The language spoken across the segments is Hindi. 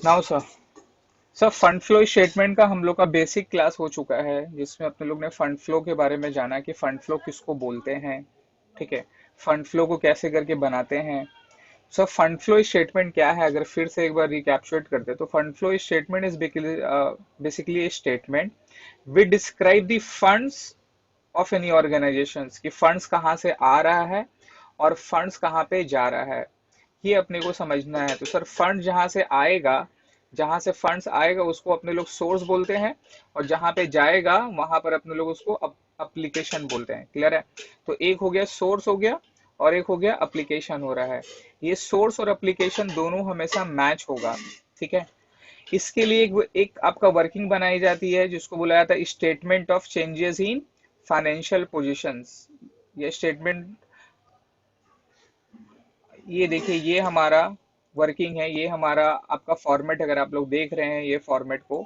Now sir, sir fund flow statement का हम लोग का बेसिक क्लास हो चुका है, जिसमें अपने लोग ने फंड फ्लो के बारे में जाना कि फंड फ्लो किसको बोलते हैं। ठीक है, फंड फ्लो को कैसे करके बनाते हैं। सर फंड फ्लो स्टेटमेंट क्या है, अगर फिर से एक बार रिकैप्चुलेट करते हैं तो fund flow statement is basically A statement which describe the funds of any organisations, कि फंड्स कहाँ से आ रहा है और फंड्स कहाँ पे जा रहा है, ये अपने को समझना है। तो सर फंड जहां से आएगा, जहां से फंड्स आएगा उसको अपने लोग सोर्स बोलते हैं, और जहां पे जाएगा वहां पर अपने लोग उसको अप्लीकेशन बोलते हैं। क्लियर है? तो एक हो गया सोर्स हो गया, और एक हो गया अप्लीकेशन हो रहा है। ये सोर्स और अप्लीकेशन दोनों हमेशा मैच होगा। ठीक है, इसके लिए एक आपका वर्किंग बनाई जाती है जिसको बोला जाता है statement of changes in financial positions. ये स्टेटमेंट, ये देखिए ये हमारा वर्किंग है, ये हमारा आपका फॉर्मेट, अगर आप लोग देख रहे हैं ये फॉर्मेट को,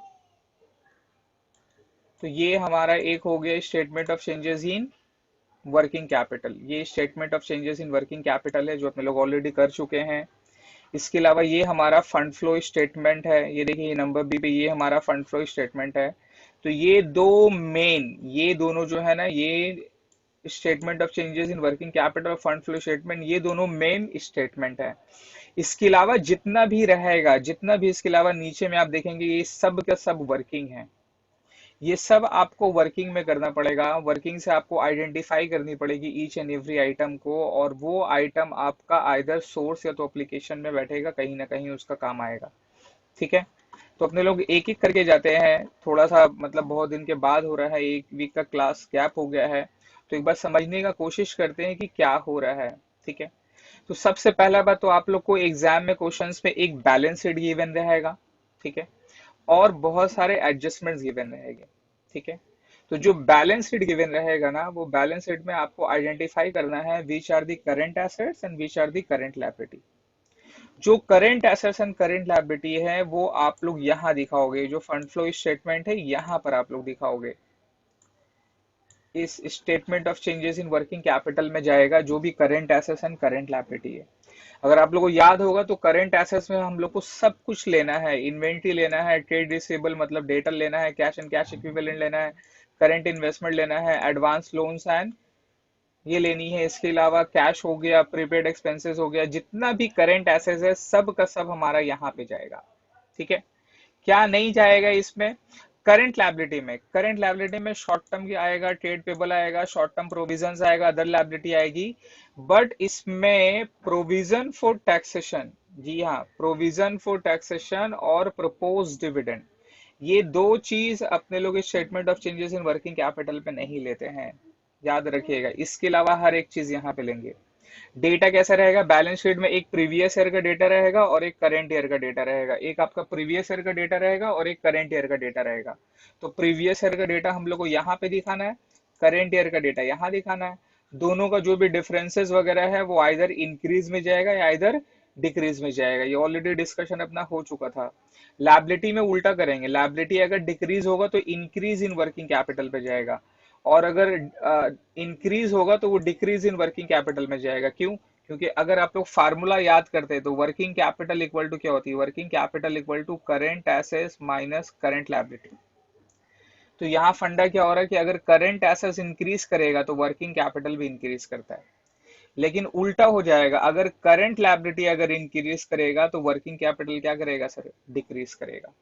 तो ये हमारा एक हो गया statement of changes in working capital. ये statement of changes in working capital है जो अपने लोग ऑलरेडी कर चुके हैं। इसके अलावा ये हमारा फंड फ्लो स्टेटमेंट है, ये देखिए ये नंबर बी पे ये हमारा फंड फ्लो स्टेटमेंट है। तो ये दो मेन, ये दोनों जो है ना, ये statement of changes in working capital और फंड फ्लो स्टेटमेंट, ये दोनों मेन स्टेटमेंट है। इसके अलावा जितना भी रहेगा, जितना भी इसके अलावा नीचे में आप देखेंगे, ये सब का सब वर्किंग है। ये सब आपको वर्किंग में करना पड़ेगा। वर्किंग से आपको आइडेंटिफाई करनी पड़ेगी ईच एंड एवरी आइटम को, और वो आइटम आपका आइदर सोर्स या तो एप्लीकेशन में बैठेगा, कहीं ना कहीं उसका काम आएगा। ठीक है, तो अपने लोग एक एक करके जाते हैं। थोड़ा सा मतलब बहुत दिन के बाद हो रहा है, एक वीक का क्लास गैप हो गया है, तो एक बार समझने का कोशिश करते हैं कि क्या हो रहा है। ठीक है, तो सबसे पहला बात तो आप लोग को एग्जाम में क्वेश्चंस में एक बैलेंस शीट गिवन रहेगा। ठीक है, और बहुत सारे एडजस्टमेंट्स गिवन रहेंगे। ठीक है, तो जो बैलेंस शीट गिवन रहेगा ना, वो बैलेंस शीट में आपको आइडेंटिफाई करना है which are the current assets and which are the current liability. जो current assets and current liability है वो आप लोग यहाँ दिखाओगे, जो फंड फ्लो स्टेटमेंट है यहाँ पर आप लोग दिखाओगे। इस statement of changes in working capital में जाएगा जो भी current assets and current liability है। अगर आप लोगों को याद होगा तो करेंट एसेट्स में हम लोग को सब कुछ लेना है, इन्वेंट्री लेना है, ट्रेड रिसीवेबल मतलब डेटर लेना है, कैश एंड कैश इक्विवेलेंट लेना है, करंट इन्वेस्टमेंट लेना है, एडवांस लोन्स एंड ये लेनी है। इसके अलावा कैश हो गया, प्रीपेड एक्सपेंसेस हो गया, जितना भी करंट एसेट्स है सब का सब हमारा यहाँ पे जाएगा। ठीक है, क्या नहीं जाएगा इसमें? करंट लायबिलिटी में, करंट लायबिलिटी में शॉर्ट टर्म की आएगा, ट्रेड पेबल आएगा, शॉर्ट टर्म प्रोविजंस आएगा, अदर लायबिलिटी आएगी। बट इसमें प्रोविजन फॉर टैक्सेशन, जी हाँ, प्रोविजन फॉर टैक्सेशन और प्रपोज डिविडेंड, ये दो चीज अपने लोग statement of changes in working capital पे नहीं लेते हैं, याद रखिएगा। इसके अलावा हर एक चीज यहाँ पे लेंगे। डेटा कैसा रहेगा बैलेंस शीट में? एक प्रीवियस ईयर का डेटा रहेगा और एक करंट ईयर का डेटा रहेगा। एक आपका प्रीवियस ईयर का डेटा रहेगा और एक करंट ईयर का डेटा रहेगा। तो प्रीवियस ईयर का डेटा हम लोग को यहाँ पे दिखाना है, करंट ईयर का डेटा यहाँ दिखाना है। दोनों का जो भी डिफरेंसेस वगैरह है वो आइदर इंक्रीज में जाएगा या आइदर डिक्रीज में जाएगा। ये ऑलरेडी डिस्कशन अपना हो चुका था। लैबिलिटी में उल्टा करेंगे, लैबिलिटी अगर डिक्रीज होगा तो इंक्रीज इन वर्किंग कैपिटल पे जाएगा, और अगर इंक्रीज होगा तो वो डिक्रीज इन वर्किंग कैपिटल में जाएगा। क्यों? क्योंकि अगर आप लोग फार्मूला याद करते हैं तो वर्किंग कैपिटल इक्वल टू क्या होती है? Working capital equal to current assets minus current liability. तो यहाँ फंडा क्या हो रहा है कि अगर करेंट एसेट्स इंक्रीज करेगा तो वर्किंग कैपिटल भी इंक्रीज करता है, लेकिन उल्टा हो जाएगा, अगर करंट लायबिलिटी अगर इंक्रीज करेगा तो वर्किंग कैपिटल क्या करेगा सर? डिक्रीज करेगा।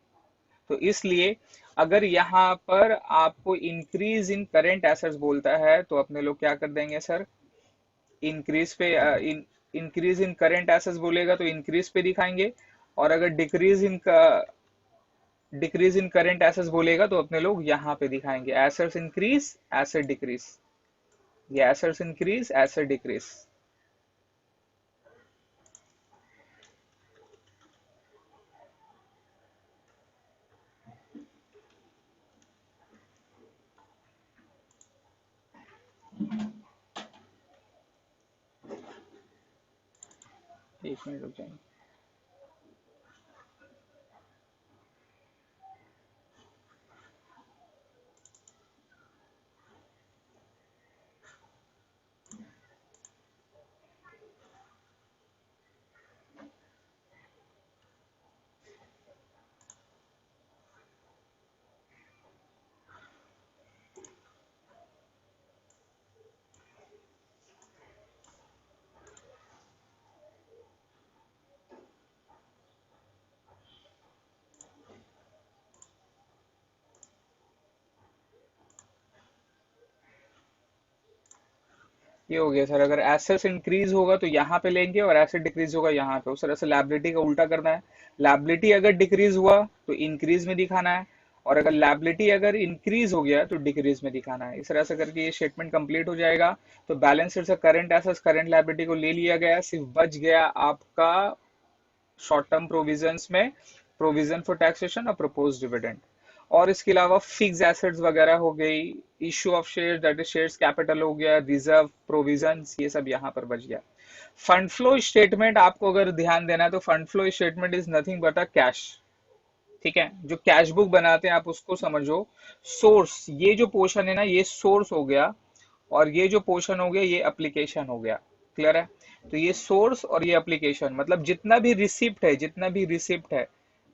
तो इसलिए अगर यहाँ पर आपको इंक्रीज इन करंट एसेट्स बोलता है तो अपने लोग क्या कर देंगे सर? इंक्रीज पे इंक्रीज इन करंट एसेट्स बोलेगा तो इंक्रीज पे दिखाएंगे, और अगर डिक्रीज इन करंट एसेट्स बोलेगा तो अपने लोग यहाँ पे दिखाएंगे एसेट्स इंक्रीज एसेट डिक्रीज, ये एसेट्स इंक्रीज एसेट डिक्रीज। एक मिनट रुक जाएंगे। ये हो गया सर। अगर एसेट्स इंक्रीज होगा तो यहाँ पे लेंगे और एसेट डिक्रीज होगा यहाँ पे, उस तरह से लायबिलिटी का उल्टा करना है। लायबिलिटी अगर डिक्रीज हुआ तो इंक्रीज में दिखाना है, और अगर लायबिलिटी अगर इंक्रीज हो गया तो डिक्रीज में दिखाना है। इस तरह से करके ये स्टेटमेंट कंप्लीट हो जाएगा। तो बैलेंस शीट से करंट एसेट्स करंट लायबिलिटी को ले लिया गया, सिर्फ बच गया आपका शॉर्ट टर्म प्रोविजंस में प्रोविजन फॉर टैक्सेशन और प्रपोज डिविडेंड। और इसके अलावा फिक्स एसेट्स वगैरह हो गई, issue of share that is shares capital हो गया, रिजर्व प्रोविजंस, ये सब यहाँ पर बच गया। फंड फ्लो स्टेटमेंट आपको अगर ध्यान देना है तो fund flow statement is nothing but a cash. ठीक है, जो कैश बुक बनाते हैं आप उसको समझो। सोर्स, ये जो पोर्शन है ना ये सोर्स हो गया, और ये जो पोर्शन हो गया ये एप्लीकेशन हो गया। क्लियर है? तो ये सोर्स और ये एप्लीकेशन, मतलब जितना भी रिसिप्ट है, जितना भी रिसिप्ट है,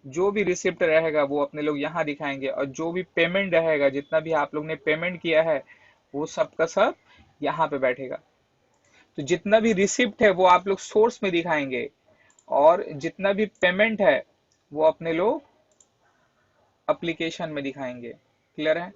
जो भी रिसिप्ट रहेगा वो अपने लोग यहाँ दिखाएंगे, और जो भी पेमेंट रहेगा, जितना भी आप लोग ने पेमेंट किया है, वो सब का सब यहाँ पे बैठेगा। तो जितना भी रिसिप्ट है वो आप लोग सोर्स में दिखाएंगे, और जितना भी पेमेंट है वो अपने लोग एप्लीकेशन में दिखाएंगे। क्लियर है?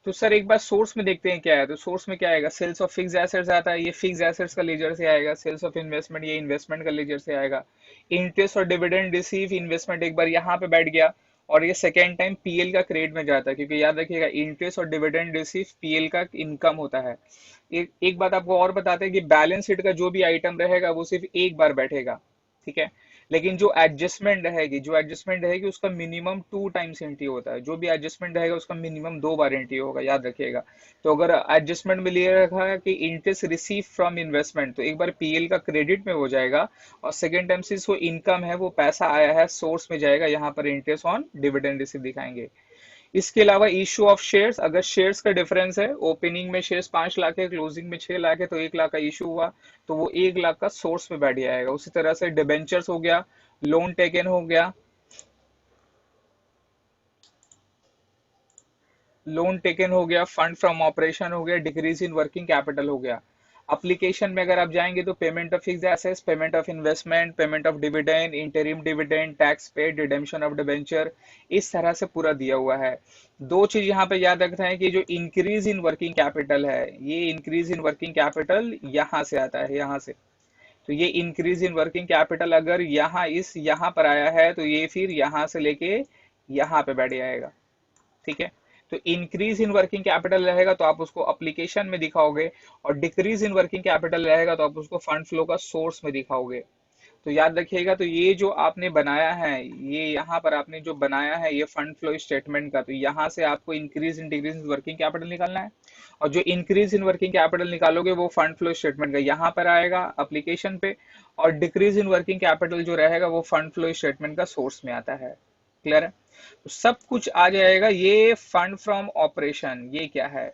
तो सर एक बार सोर्स में देखते हैं क्या है। तो सोर्स में क्या आएगा, सेल्स ऑफ फिक्स एसेट्स आता है, ये फिक्स एसेट्स का लेजर से आएगा। सेल्स ऑफ इन्वेस्टमेंट, ये इन्वेस्टमेंट का लेजर से आएगा। इंटरेस्ट और डिविडेंड रिसीव, इन्वेस्टमेंट एक बार यहाँ पे बैठ गया, और ये सेकेंड टाइम पीएल का क्रेडिट में जाता है, क्योंकि याद रखिएगा इंटरेस्ट और डिविडेंड रिसीव पीएल का इनकम होता है। एक बात आपको और बताते हैं कि बैलेंस शीट का जो भी आइटम रहेगा वो सिर्फ एक बार बैठेगा। ठीक है, लेकिन जो एडजस्टमेंट रहेगी उसका मिनिमम 2 टाइम्स एंट्री होता है। जो भी एडजस्टमेंट रहेगा उसका मिनिमम 2 बार एंट्री होगा, याद रखिएगा। तो अगर एडजस्टमेंट में लिया रखा है कि इंटरेस्ट रिसीव फ्रॉम इन्वेस्टमेंट, तो एक बार पीएल का क्रेडिट में हो जाएगा, और सेकेंड टाइम से वो इनकम है, वो पैसा आया है, सोर्स में जाएगा, यहाँ पर इंटरेस्ट ऑन डिविडेंड रिसीव दिखाएंगे। इसके अलावा इशू ऑफ शेयर्स, अगर शेयर्स का डिफरेंस है, ओपनिंग में शेयर्स 5 लाख है, क्लोजिंग में 6 लाख है, तो 1 लाख का इशू हुआ, तो वो 1 लाख का सोर्स में बैठ जाएगा। उसी तरह से डिबेंचर्स हो गया, लोन टेकन हो गया, लोन टेकन हो गया, फंड फ्रॉम ऑपरेशन हो गया, डिक्रीज इन वर्किंग कैपिटल हो गया। एप्लीकेशन में अगर आप जाएंगे तो payment of fix assets, payment of investment, payment of dividend, interim dividend, tax paid, redemption of debenture, इस तरह से पूरा दिया हुआ है। दो चीज यहाँ पे याद रखना है कि जो इंक्रीज इन वर्किंग कैपिटल है, ये इंक्रीज इन वर्किंग कैपिटल यहाँ से आता है, यहाँ से। तो ये इंक्रीज इन वर्किंग कैपिटल अगर यहाँ पर आया है तो ये फिर यहाँ से लेके यहाँ पे बैठ जाएगा। ठीक है, तो इंक्रीज इन वर्किंग कैपिटल रहेगा तो आप उसको एप्लीकेशन में दिखाओगे, और डिक्रीज इन वर्किंग कैपिटल रहेगा तो आप उसको फंड फ्लो का सोर्स में दिखाओगे। तो याद रखिएगा, तो ये जो आपने बनाया है, ये यहाँ पर आपने जो बनाया है ये फंड फ्लो स्टेटमेंट का, तो यहाँ से आपको increase in decrease in working capital निकालना है, और जो इंक्रीज इन वर्किंग कैपिटल निकालोगे वो फंड फ्लो स्टेटमेंट का यहाँ पर आएगा एप्लीकेशन पे, और डिक्रीज इन वर्किंग कैपिटल जो रहेगा वो फंड फ्लो स्टेटमेंट का सोर्स में आता है। क्लियर है? तो सब कुछ आ जाएगा। ये फंड फ्रॉम ऑपरेशन, ये क्या है,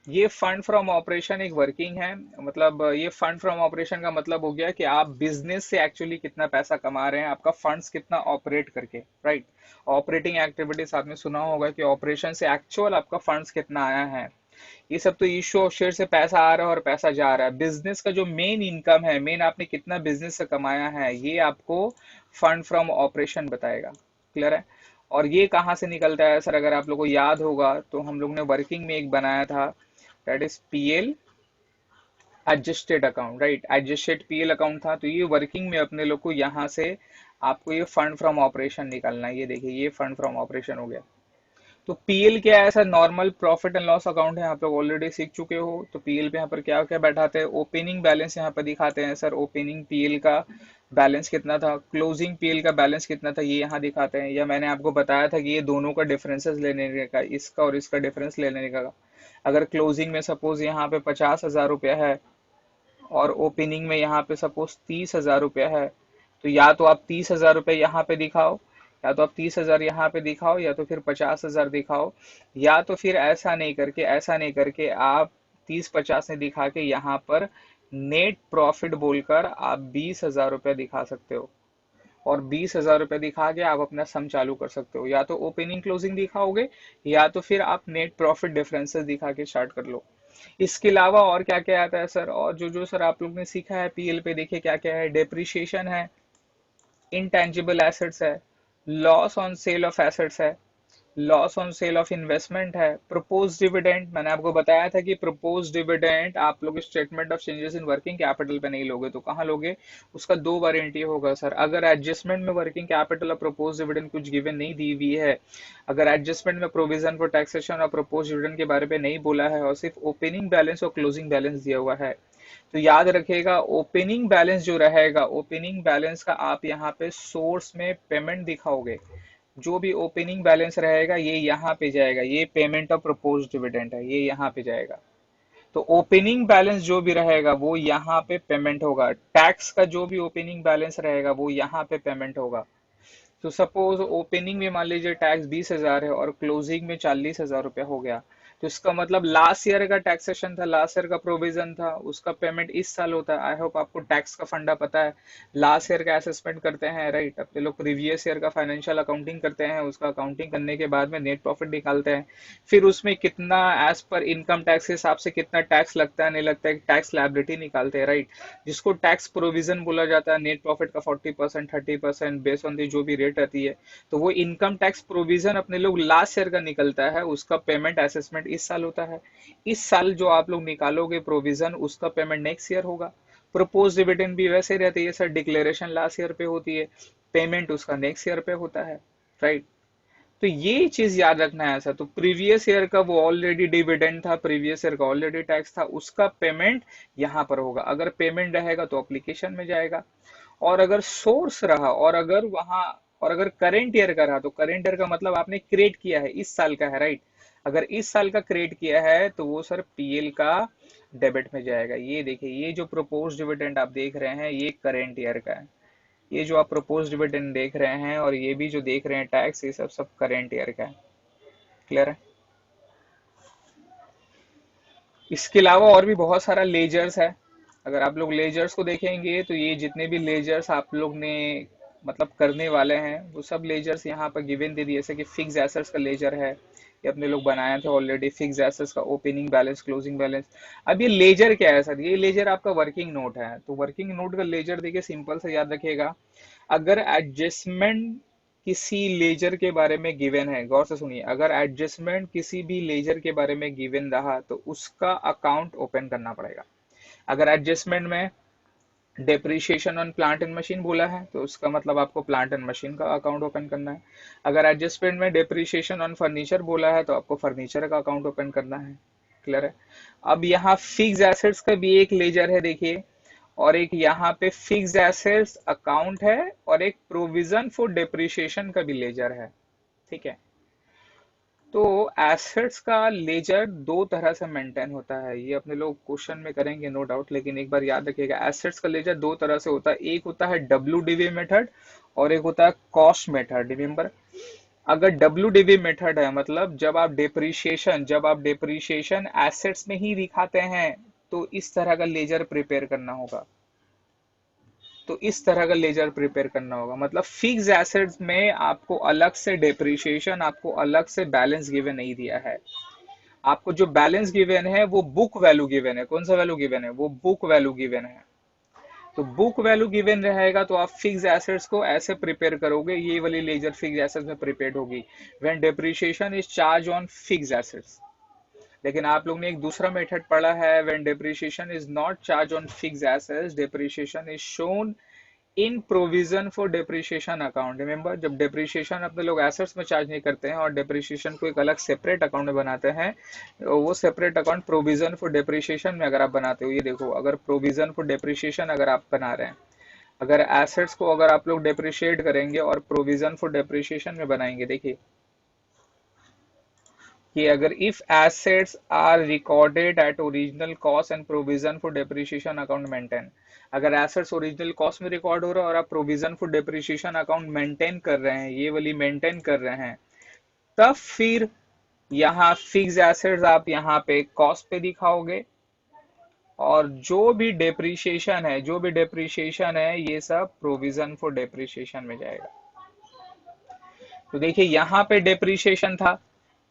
ये फंड फ्रॉम ऑपरेशन एक वर्किंग है। मतलब ये फंड फ्रॉम ऑपरेशन का मतलब हो गया कि आप बिजनेस से एक्चुअली कितना पैसा कमा रहे हैं, आपका फंड्स कितना ऑपरेट करके, राइट। ऑपरेटिंग एक्टिविटीज आपने सुना होगा कि ऑपरेशन से एक्चुअल आपका फंड्स कितना आया है। ये सब तो इशू ऑफ शेयर से पैसा आ रहा है और पैसा जा रहा है। बिजनेस का जो मेन इनकम है, मेन आपने कितना बिजनेस से कमाया है, ये आपको फंड फ्रॉम ऑपरेशन बताएगा। क्लियर है? और ये कहाँ से निकलता है सर, अगर आप लोगों को याद होगा तो हम लोग ने वर्किंग में एक बनाया था, that is PL adjusted account, right. Adjusted PL account था, तो ये वर्किंग में अपने लोग को यहाँ से आपको ये फंड फ्रॉम ऑपरेशन निकालना है। ये देखिए, ये फंड फ्रॉम ऑपरेशन हो गया। तो पीएल क्या है sir, normal profit and loss account है, आप लोग ऑलरेडी सीख चुके हो। तो पीएल पे यहाँ पर क्या क्या बैठाते हैं, ओपनिंग बैलेंस यहाँ पर दिखाते हैं सर, ओपनिंग पीएल का बैलेंस कितना था, क्लोजिंग पीएल का बैलेंस कितना था, ये यहाँ दिखाते हैं। या मैंने आपको बताया था कि ये दोनों का डिफरेंसेस लेने का, इसका और इसका डिफरेंस लेने का। अगर क्लोजिंग में सपोज यहाँ पे 50,000 रुपया है, और ओपनिंग में यहाँ पे सपोज 30,000 रुपया है, तो या तो आप 30,000 रुपये यहाँ पे दिखाओ, या तो आप 30,000 यहाँ पे दिखाओ, या तो फिर 50,000 दिखाओ, या तो फिर ऐसा नहीं करके आप 30-50 नहीं दिखा के यहाँ पर नेट प्रॉफिट बोलकर आप 20,000 रुपया दिखा सकते हो। और 20,000 रुपये दिखा के आप अपना सम चालू कर सकते हो, या तो ओपनिंग क्लोजिंग दिखाओगे, या तो फिर आप नेट प्रॉफिट डिफरेंसेस दिखा के स्टार्ट कर लो। इसके अलावा और क्या क्या आता है सर, और जो जो सर आप लोग ने सीखा है पीएल पे, देखिए क्या क्या है। डेप्रिसिएशन है, इनटेंजिबल एसेट्स है, loss on sale of assets है, loss on sale of investment है। प्रपोज डिविडेंड, मैंने आपको बताया था कि प्रपोज डिविडेंड आप लोग statement of changes in working capital पे नहीं लोगे तो कहाँ लोगे? उसका दो बार एंट्री होगा सर। अगर एडजस्टमेंट में वर्किंग कैपिटल और प्रपोज डिविडेंड कुछ गिवन नहीं दी हुई है, अगर एडजस्टमेंट में प्रोविजन फॉर टैक्सेशन और प्रपोज डिविडेंड के बारे में नहीं बोला है और सिर्फ ओपनिंग बैलेंस और क्लोजिंग बैलेंस दिया हुआ है, तो याद रखिएगा ओपनिंग बैलेंस जो रहेगा, ओपनिंग बैलेंस का आप यहाँ पे सोर्स में पेमेंट दिखाओगे। जो भी ओपनिंग बैलेंस रहेगा ये यहाँ पे जाएगा, ये पेमेंट ऑफ प्रपोज डिविडेंड है, ये यहाँ पे जाएगा। तो ओपनिंग बैलेंस जो भी रहेगा वो यहाँ पे पेमेंट होगा। टैक्स का जो भी ओपनिंग बैलेंस रहेगा वो यहाँ पे पेमेंट होगा। तो सपोज ओपनिंग में मान लीजिए टैक्स 20,000 है और क्लोजिंग में 40,000 रुपया हो गया, तो इसका मतलब लास्ट ईयर का टैक्सेशन था, लास्ट ईयर का प्रोविजन था, उसका पेमेंट इस साल होता है। आई होप आपको टैक्स का फंडा पता है। लास्ट ईयर का असेसमेंट करते हैं, राइट? अपने लोग प्रीवियस ईयर का फाइनेंशियल अकाउंटिंग करते हैं, उसका अकाउंटिंग करने के बाद में नेट प्रॉफिट निकालते हैं। फिर उसमें कितना एज पर इनकम टैक्स के हिसाब से कितना टैक्स लगता है नहीं लगता है, टैक्स लायबिलिटी निकालते हैं, राइट? जिसको टैक्स प्रोविजन बोला जाता है। नेट प्रॉफिट का 40%, 30% बेस्ड ऑन दी जो भी रेट रहती है। तो वो इनकम टैक्स प्रोविजन अपने लोग लास्ट ईयर का निकलता है, उसका पेमेंट असेसमेंट इस साल होता है। इस साल जो आप लोग निकालोगे प्रोविजन, उसका पेमेंट नेक्स्ट ईयर होगा। प्रपोज डिविडेंड भी वैसे ही रहती है सर, डिक्लेरेशन लास्ट ईयर पे होती है, पेमेंट उसका नेक्स्ट ईयर पे होता है, राइट? तो ये चीज याद रखना है ऐसा। तो प्रीवियस ईयर का वो ऑलरेडी डिविडेंड था, प्रीवियस ईयर का ऑलरेडी टैक्स था, उसका पेमेंट यहाँ पर होगा। अगर पेमेंट रहेगा तो एप्लीकेशन में जाएगा, और अगर सोर्स रहा और अगर वहां और अगर करेंट ईयर का रहा, तो करेंट ईयर का मतलब आपने क्रिएट किया है, इस साल का है, राइट? अगर इस साल का क्रिएट किया है तो वो सर पीएल का डेबिट में जाएगा। ये देखिए, ये जो प्रोपोज डिविडेंड आप देख रहे हैं ये करेंट ईयर का है। ये जो आप प्रोपोज डिविडेंड देख रहे हैं और ये भी जो देख रहे हैं टैक्स, ये सब सब करेंट ईयर का है। क्लियर है? इसके अलावा और भी बहुत सारा लेजर्स है। अगर आप लोग लेजर्स को देखेंगे तो ये जितने भी लेजर्स आप लोग ने मतलब करने वाले हैं वो सब लेजर्स यहाँ पर गिवन दे दिए। जैसे कि फिक्स एसेट्स का लेजर है, ये अपने लोग बनाए थे ऑलरेडी। फिक्स एसेट्स का ओपनिंग बैलेंस, क्लोजिंग बैलेंस। अब ये लेजर क्या है सर? ये लेजर आपका वर्किंग नोट है। तो वर्किंग नोट का लेजर देखिए, सिंपल से याद रखिएगा। अगर एडजस्टमेंट किसी लेजर के बारे में गिवन है, गौर से सुनिए, अगर एडजस्टमेंट किसी भी लेजर के बारे में गिवन रहा तो उसका अकाउंट ओपन करना पड़ेगा। अगर एडजस्टमेंट में depreciation on plant and machine बोला है तो उसका मतलब आपको प्लांट एंड मशीन का अकाउंट ओपन करना है। अगर एडजस्टमेंट में डेप्रिसिएशन ऑन फर्नीचर बोला है तो आपको फर्नीचर का अकाउंट ओपन करना है। क्लियर है? अब यहाँ फिक्स एसेट्स का भी एक लेजर है देखिए, और एक यहाँ पे फिक्स एसेट्स अकाउंट है, और एक प्रोविजन फॉर डेप्रिसिएशन का भी लेजर है। ठीक है? तो एसेट्स का लेजर दो तरह से मेंटेन होता है, ये अपने लोग क्वेश्चन में करेंगे नो डाउट, लेकिन एक बार याद रखिएगा एसेट्स का लेजर दो तरह से होता है। एक होता है WDV मेथड और एक होता है कॉस्ट मेथड। रिमेंबर, अगर WDV मेथड है मतलब जब आप डेप्रीशिएशन एसेट्स में ही दिखाते हैं तो इस तरह का लेजर प्रिपेयर करना होगा। तो इस तरह का लेजर प्रिपेयर करना होगा, मतलब फिक्स एसेट्स में आपको अलग से डेप्रिसिएशन, आपको अलग से बैलेंस गिवन नहीं दिया है। आपको जो बैलेंस गिवन है वो बुक वैल्यू गिवन है। कौन सा वैल्यू गिवन है? वो बुक वैल्यू गिवन है। तो बुक वैल्यू गिवन रहेगा तो आप फिक्स एसेट्स को ऐसे प्रिपेयर करोगे, ये वाली लेजर फिक्स एसेट्स में प्रिपेयर होगी, when depreciation is charge on fix assets. लेकिन आप लोग ने एक दूसरा मेथड पढ़ा है, when depreciation is not charge on fix assets, depreciation is shown in provision for depreciation account. Remember, जब डेप्रिसिएशन अपने लोग एसेट्स में चार्ज नहीं करते हैं और डेप्रिसिएशन को एक अलग सेपरेट अकाउंट में बनाते हैं, वो separate account provision for depreciation में अगर आप बनाते हो, ये देखो, अगर प्रोविजन फॉर डेप्रिसिएशन अगर आप बना रहे हैं, अगर एसेट्स को अगर आप लोग डेप्रिशिएट करेंगे और प्रोविजन फॉर डेप्रिसिएशन में बनाएंगे, देखिए कि अगर if assets are recorded at original cost and provision for depreciation account maintain, अगर एसेट्स ओरिजिनल कॉस्ट में रिकॉर्ड हो रहा है और आप provision for depreciation account maintain कर रहे हैं, ये वाली मेंटेन कर रहे हैं, तब फिर यहाँ फिक्स एसेट्स आप यहाँ पे कॉस्ट पे दिखाओगे, और जो भी डेप्रिसिएशन है ये सब प्रोविजन फॉर डेप्रिसिएशन में जाएगा। तो देखिए यहाँ पे डेप्रिसिएशन था,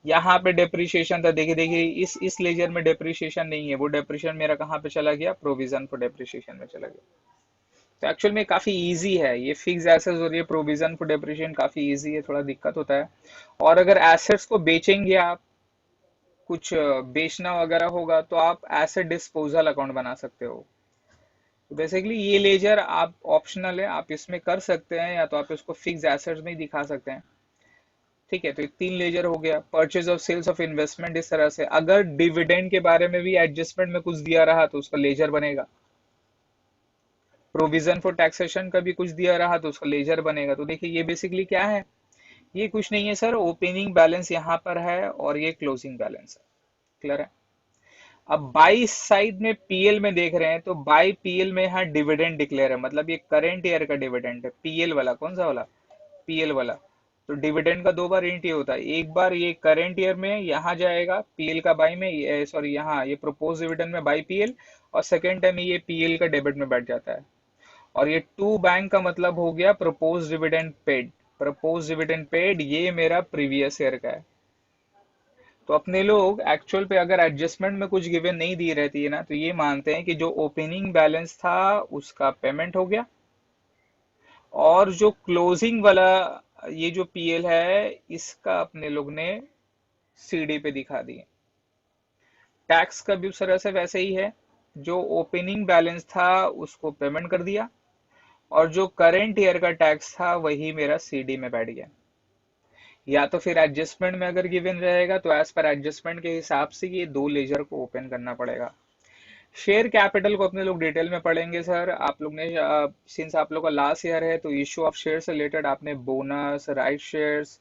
यहाँ पे डेप्रिसिएशन था, देखिए देखिए इस लेजर में डेप्रिसिएशन नहीं है, वो डेप्रिसिएशन मेरा कहाँ पे चला गया? प्रोविजन फॉर डेप्रिसिएशन में चला गया। तो एक्चुअल में काफी इजी है ये फिक्स एसेट्स और ये प्रोविजन फॉर डेप्रिसिएशन काफी इजी है, थोड़ा दिक्कत होता है। और अगर एसेट्स को बेचेंगे आप, कुछ बेचना वगैरह होगा, तो आप एसेट डिस्पोजल अकाउंट बना सकते हो। तो बेसिकली ये लेजर आप ऑप्शनल है, आप इसमें कर सकते हैं, या तो आप इसको फिक्स एसेट्स में ही दिखा सकते हैं। ठीक है, तो ये तीन लेजर हो गया, purchase of sales of investment. इस तरह से अगर डिविडेंड के बारे में भी एडजस्टमेंट में कुछ दिया रहा तो उसका लेजर बनेगा। प्रोविजन फॉर टैक्सेशन का भी कुछ दिया रहा तो उसका लेजर बनेगा। तो देखिए ये बेसिकली क्या है, ये कुछ नहीं है सर, ओपनिंग बैलेंस यहाँ पर है और ये क्लोजिंग बैलेंस है। क्लियर है। अब बाई साइड में पीएल में देख रहे हैं, तो बाई पीएल में यहाँ डिविडेंड डिक्लेयर है, मतलब ये करंट ईयर का डिविडेंड है। पीएल वाला कौन सा वाला, पीएल वाला। तो डिविडेंड का दो बार एंट्री होता है, एक बार ये करंट ईयर में यहाँ जाएगा पीएल का बाई में, सॉरी यहाँ ये प्रोपोज डिविडेंड में बाई पीएल, और सेकेंड टाइम ये पीएल का डेबिट में बैठ जाता है। और ये टू बैंक का मतलब हो गया propose dividend paid. Propose dividend paid ये मेरा प्रीवियस ईयर का है। तो अपने लोग एक्चुअल पे अगर एडजस्टमेंट में कुछ गिवन नहीं दी रहती है ना, तो ये मानते हैं कि जो ओपनिंग बैलेंस था उसका पेमेंट हो गया, और जो क्लोजिंग वाला ये जो पीएल है इसका अपने लोग ने सीडी पे दिखा दिए। टैक्स का भी उस तरह से वैसे ही है, जो ओपनिंग बैलेंस था उसको पेमेंट कर दिया, और जो करंट ईयर का टैक्स था वही मेरा सीडी में बैठ गया। या तो फिर एडजस्टमेंट में अगर गिवन रहेगा तो एज पर एडजस्टमेंट के हिसाब से ये दो लेजर को ओपन करना पड़ेगा। शेयर कैपिटल को अपने लोग डिटेल में पढ़ेंगे सर। आप लोग ने सिंस आप लोग का लास्ट ईयर है, तो इश्यू ऑफ शेयर से रिलेटेड आपने बोनस, राइट शेयर्स,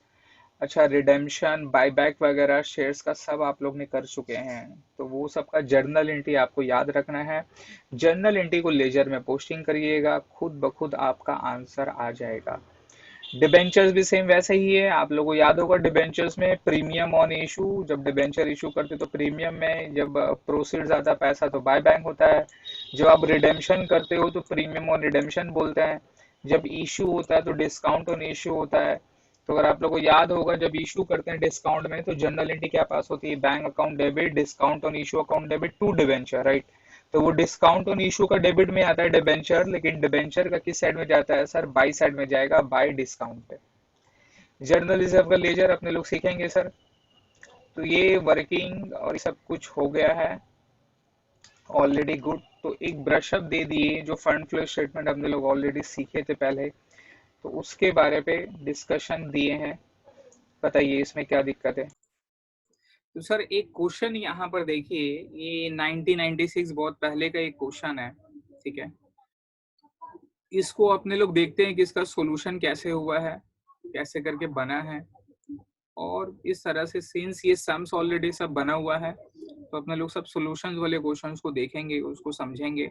अच्छा रिडेम्पशन, बायबैक वगैरह शेयर्स का सब आप लोग ने कर चुके हैं। तो वो सब का जर्नल एंट्री आपको याद रखना है। जर्नल एंट्री को लेजर में पोस्टिंग करिएगा, खुद ब खुद आपका आंसर आ जाएगा। डिबेंचर्स भी सेम वैसे ही है, आप लोगों को याद होगा डिबेंचर्स में प्रीमियम ऑन इशू, जब डिबेंचर इशू करते तो प्रीमियम में, जब प्रोसीड आता पैसा तो बाय बैंक होता है। जब आप रिडेम्पशन करते हो तो प्रीमियम ऑन रिडेम्पशन बोलते हैं। जब इशू होता है तो डिस्काउंट ऑन इशू होता है। तो अगर आप लोगों को याद होगा, जब इशू करते हैं डिस्काउंट में तो जनरल एंट्री क्या पास होती है, bank account debit, discount on issue account debit to debenture, right. तो वो डिस्काउंट ऑन इशू का डेबिट में आता है डिबेंचर, लेकिन डिबेंचर का किस साइड में जाता है सर, बाई साइड में जाएगा, बाई डिस्काउंट पे। जर्नल रिजर्व का लेजर अपने लोग सीखेंगे सर। तो ये वर्किंग और ये सब कुछ हो गया है ऑलरेडी, गुड। तो एक ब्रशअप दे दिए, जो फंड फ्लो स्टेटमेंट हमने लोग ऑलरेडी सीखे थे पहले, तो उसके बारे पे डिस्कशन दिए हैं। बताइए इसमें क्या दिक्कत है। तो सर एक क्वेश्चन यहाँ पर देखिए, ये 1996 बहुत पहले का एक क्वेश्चन है। ठीक है, इसको अपने लोग देखते हैं कि इसका सॉल्यूशन कैसे हुआ है, कैसे करके बना है। और इस तरह से सिंस ये सम्स ऑलरेडी सब बना हुआ है, तो अपने लोग सब सॉल्यूशंस वाले क्वेश्चंस को देखेंगे, उसको समझेंगे।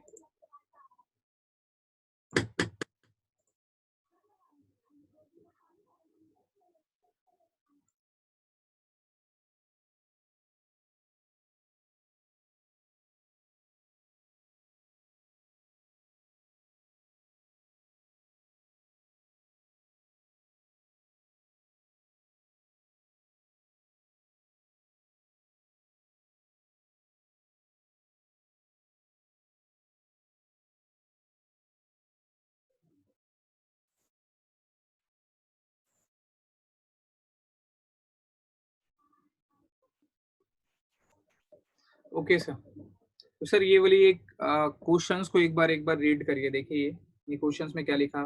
Okay sir. तो सर ये वाली एक क्वेश्चंस को एक बार रीड करिए, देखिए ये क्वेश्चंस में क्या लिखा।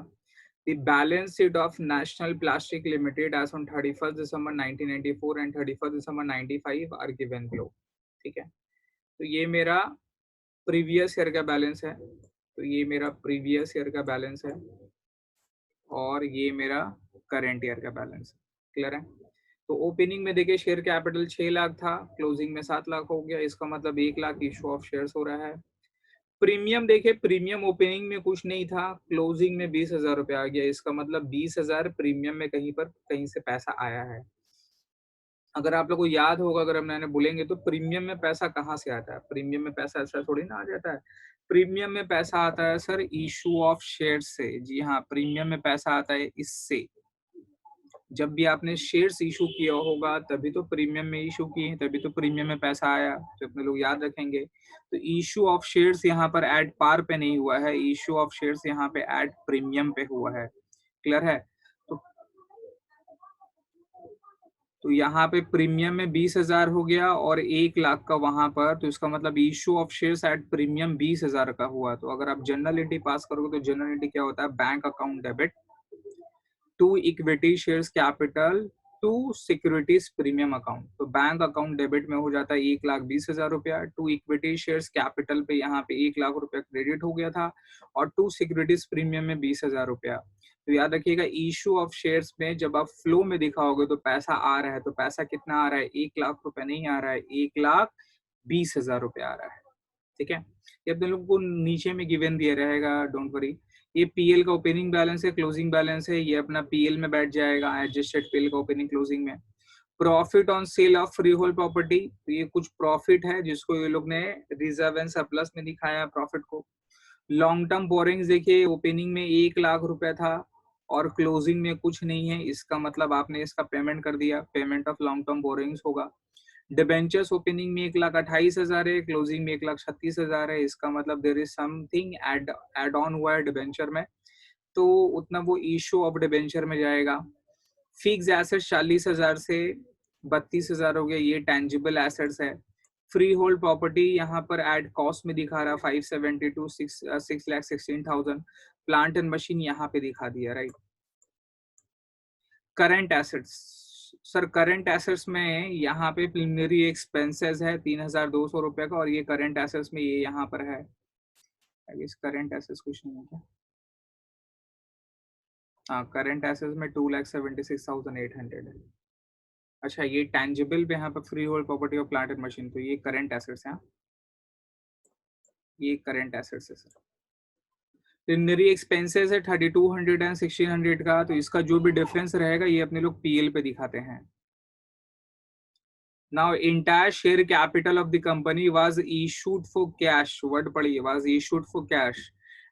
The balance sheet of National Plastic Limited as on 31st December 1994 and 31st December 95 are given below। ठीक है, तो ये मेरा प्रीवियस ईयर का बैलेंस है, तो ये मेरा प्रीवियस ईयर का बैलेंस है, और ये मेरा करंट ईयर का बैलेंस है। क्लियर है। तो ओपनिंग में देखिए शेयर कैपिटल 6 लाख था, क्लोजिंग में 7 लाख हो गया, इसका मतलब 1 लाख इशू ऑफ शेयर्स हो रहा है। प्रीमियम देखिए, प्रीमियम ओपनिंग में कुछ नहीं था, क्लोजिंग में 20,000 रुपये आ गया, इसका मतलब 20,000 प्रीमियम में कहीं से पैसा आया है। अगर आप लोग को याद होगा, अगर हम मैंने बोलेंगे तो प्रीमियम में पैसा कहाँ से आता है, प्रीमियम में पैसा ऐसा थोड़ी ना आ जाता है। प्रीमियम में पैसा आता है सर इशू ऑफ शेयर से। जी हाँ, प्रीमियम में पैसा आता है इससे, जब भी आपने शेयर्स इशू किया होगा तभी तो प्रीमियम में इशू किए, तभी तो प्रीमियम में पैसा आया, जो अपने लोग याद रखेंगे। तो इशू ऑफ शेयर्स यहाँ पर एट पार पे नहीं हुआ है, इशू ऑफ शेयर्स यहाँ पे एट प्रीमियम पे हुआ है। क्लियर है? तो यहाँ पे प्रीमियम में 20,000 हो गया और 1 लाख का वहां पर, तो इसका मतलब issue of shares at premium 20,000 का हुआ। तो अगर आप जनरल एंट्री पास करोगे तो जनरल एंट्री क्या होता है? Bank account debit to equity shares capital to securities premium account. तो बैंक अकाउंट डेबिट में हो जाता है 1,20,000 रुपया, टू इक्विटी शेयर्स कैपिटल पे यहाँ पे 1 लाख रुपया क्रेडिट हो गया था, और टू सिक्योरिटीज प्रीमियम में 20,000 रुपया। तो याद रखिएगा, इशू ऑफ शेयर्स में जब आप फ्लो में दिखाओगे तो पैसा आ रहा है, तो पैसा कितना आ रहा है? 1 लाख रुपया नहीं आ रहा है, 1,20,000 रुपया आ रहा है। ठीक है, ये अपने लोग को नीचे में गिवन दिया रहेगा, डोंट वरी। ये पीएल का ओपनिंग बैलेंस है, क्लोजिंग बैलेंस है, ये अपना पीएल में बैठ जाएगा, एडजस्टेड पीएल का ओपनिंग क्लोजिंग में। Profit on sale of free hold property, तो ये कुछ प्रॉफिट है जिसको ये लोग ने रिजर्व एंड सरप्लस में दिखाया प्रॉफिट को। लॉन्ग टर्म बोरिंग्स देखिए, ओपनिंग में 1 लाख रुपया था और क्लोजिंग में कुछ नहीं है, इसका मतलब आपने इसका पेमेंट कर दिया, payment of long term borrowings होगा। डिबेंचर्स ओपनिंग में 1,28,000 है, क्लोजिंग में 1,36,000 है, इसका मतलब there is something add on हुआ है डिबेंचर में, तो उतना वो इशू ऑफ डिबेंचर में जाएगा। फिक्स एसेट 40,000 से 32,000 हो गया, ये टेंजिबल एसेट्स है। फ्री होल्ड प्रॉपर्टी यहाँ पर एड कॉस्ट में दिखा रहा 572 6,16,000। प्लांट एंड मशीन यहाँ पे दिखा दिया, right. Current assets, sir current assets में यहाँ पे प्रिलिमिनरी एक्सपेंसेस है 3,200 रुपए का, और ये करंट एसेट्स में ये यहाँ पर है। इस करंट एसेट्स कुछ नहीं होता। हाँ, करंट एसेट्स में 2,76,800 है। अच्छा, ये टैंजिबल पे यहाँ पर फ्री होल्ड प्रॉपर्टी और प्लांट एंड मशीन, तो ये करंट एसेट्स है, ये करंट एसेट्स है सर। प्रिलिमिनरी एक्सपेंसेस है 3,200 एंड 1,600 का, तो इसका जो भी डिफरेंस रहेगा ये अपने लोग पीएल पे दिखाते हैं। Now entire share capital of the company was issued for cash, word पढ़िए, was issued for cash,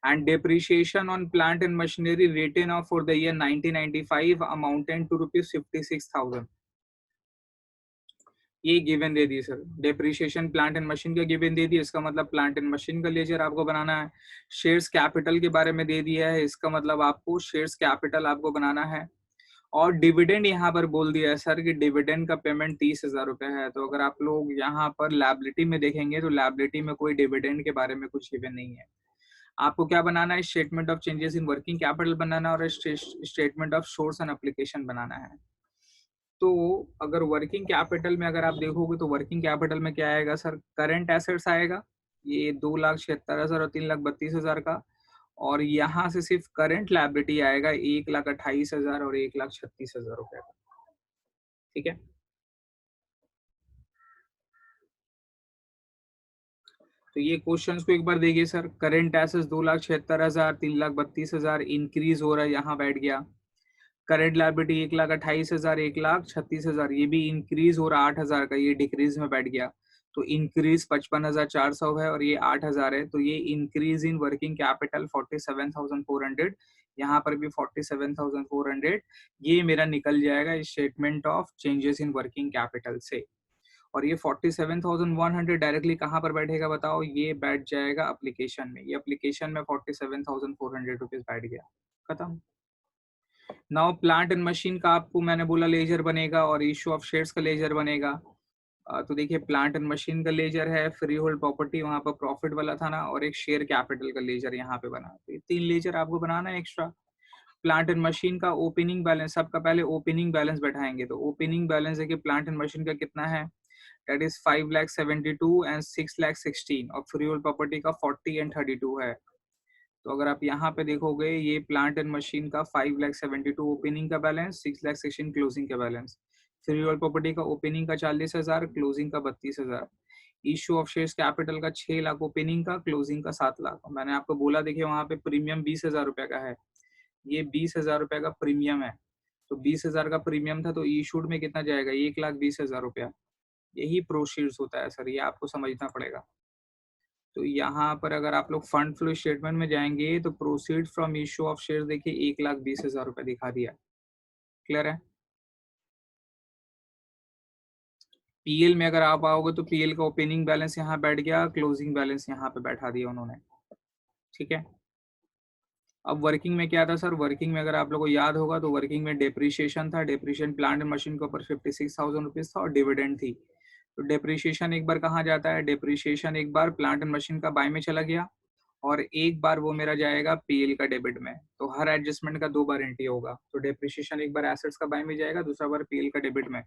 and depreciation on plant and machinery written off for the year 1995 amounted to rupees 56,000। ये given they the sir, depreciation plant and machine का गिवन दे दी, इसका मतलब प्लांट एंड मशीन का लेजर आपको बनाना है। शेयर्स कैपिटल के बारे में दे दिया है, इसका मतलब आपको शेयर्स कैपिटल आपको बनाना है। और डिविडेंड यहाँ पर बोल दिया है सर कि डिविडेंड का पेमेंट 30,000 रुपए है। तो अगर आप लोग यहाँ पर लायबिलिटी में देखेंगे तो लायबिलिटी में कोई डिविडेंड के बारे में कुछ गिवन नहीं है। आपको क्या बनाना है? Statement of changes in working capital बनाना और statement of source and application बनाना है। तो अगर वर्किंग कैपिटल में अगर आप देखोगे तो वर्किंग कैपिटल में क्या आएगा सर? करंट एसेट्स आएगा, ये 2,76,000 और 3,32,000 का, और यहाँ से सिर्फ करंट लायबिलिटी आएगा 1,28,000 और 1,36,000 रुपए का। ठीक है, तो ये क्वेश्चंस को एक बार देखिए सर। करंट एसेट्स 2,76,000, 3,32,000 इंक्रीज हो रहा है, यहाँ बैठ गया। करंट लायबिलिटी 1,28,000, 1,36,000, ये भी इंक्रीज हो रहा 8,000 का, ये डिक्रीज में बैठ गया। तो इंक्रीज 55,400 है और ये 8,000 है, तो ये इंक्रीज इन वर्किंग कैपिटल 47,400, यहाँ पर भी 47,400, ये मेरा निकल जाएगा statement of changes in working capital से। और ये 47,100 डायरेक्टली कहाँ पर बैठेगा बताओ? ये बैठ जाएगा एप्लीकेशन में, ये एप्लीकेशन में 47,400 रुपीज बैठ गया, खत्म। नाउ प्लांट एंड मशीन का आपको मैंने बोला लेजर बनेगा और इशू ऑफ शेयर्स का लेजर बनेगा। तो देखिए प्लांट एंड मशीन का लेजर है, फ्री होल्ड प्रॉपर्टी वहां पर प्रॉफिट वाला था ना, और एक शेयर कैपिटल का लेजर यहाँ पे बना। तो ये 3 लेजर आपको बनाना है एक्स्ट्रा। प्लांट एंड मशीन का ओपनिंग बैलेंस, सबका पहले ओपनिंग बैलेंस बैठाएंगे। तो ओपनिंग बैलेंस देखिए प्लांट एंड मशीन का कितना है, दैट इज 5,72,000 एंड 6,16,000, और फ्री होल्ड प्रॉपर्टी का 40 एंड 32 है। तो अगर आप यहाँ पे देखोगे ये प्लांट एंड मशीन का 5,72,000 ओपनिंग का बैलेंस, 6,16,000 क्लोजिंग का बैलेंस। फ्री होल्ड प्रॉपर्टी का ओपनिंग का 40,000, क्लोजिंग का 32,000। इशू ऑफ शेयर्स कैपिटल का 6 लाख ओपनिंग का, क्लोजिंग का 7 लाख। मैंने आपको बोला देखिए वहां पे प्रीमियम 20,000 रुपए का है, ये 20,000 रुपए का प्रीमियम है। तो 20,000 का प्रीमियम था, तो इशूड में कितना जाएगा? 1,20,000 रुपया। यही प्रोसीड्स होता है सर, ये आपको समझना पड़ेगा। तो यहाँ पर अगर आप लोग फंड फ्लो स्टेटमेंट में जाएंगे तो proceed from issue of share देखिए 1,20,000 रुपए दिखा दिया। क्लियर है? पीएल में अगर आप आओगे तो पीएल का ओपनिंग बैलेंस यहाँ बैठ गया, क्लोजिंग बैलेंस यहाँ पे बैठा दिया उन्होंने, ठीक है। अब वर्किंग में क्या था सर, वर्किंग में अगर आप लोगों को याद होगा तो वर्किंग में डेप्रीशिएशन था, डेप्रीशिएशन प्लांट एंड मशीन के ऊपर 56,000 रुपीज था और डिविडेंड थी। तो डेप्रीशिएशन एक बार कहाँ जाता है, डेप्रीशिएशन एक बार प्लांट एंड मशीन का बाय में चला गया और एक बार वो मेरा जाएगा पीएल का डेबिट में। तो हर एडजस्टमेंट का 2 बार एंट्री होगा। तो डेप्रीशिएशन एक बार एसेट्स का बाय में जाएगा, दूसरा बार पीएल का डेबिट में।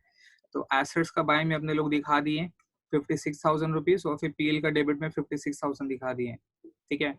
तो एसेट्स का बाय में अपने लोग दिखा दिए 56,000 रुपीज और फिर पीएल का डेबिट में 56,000 दिखा दिए, ठीक है।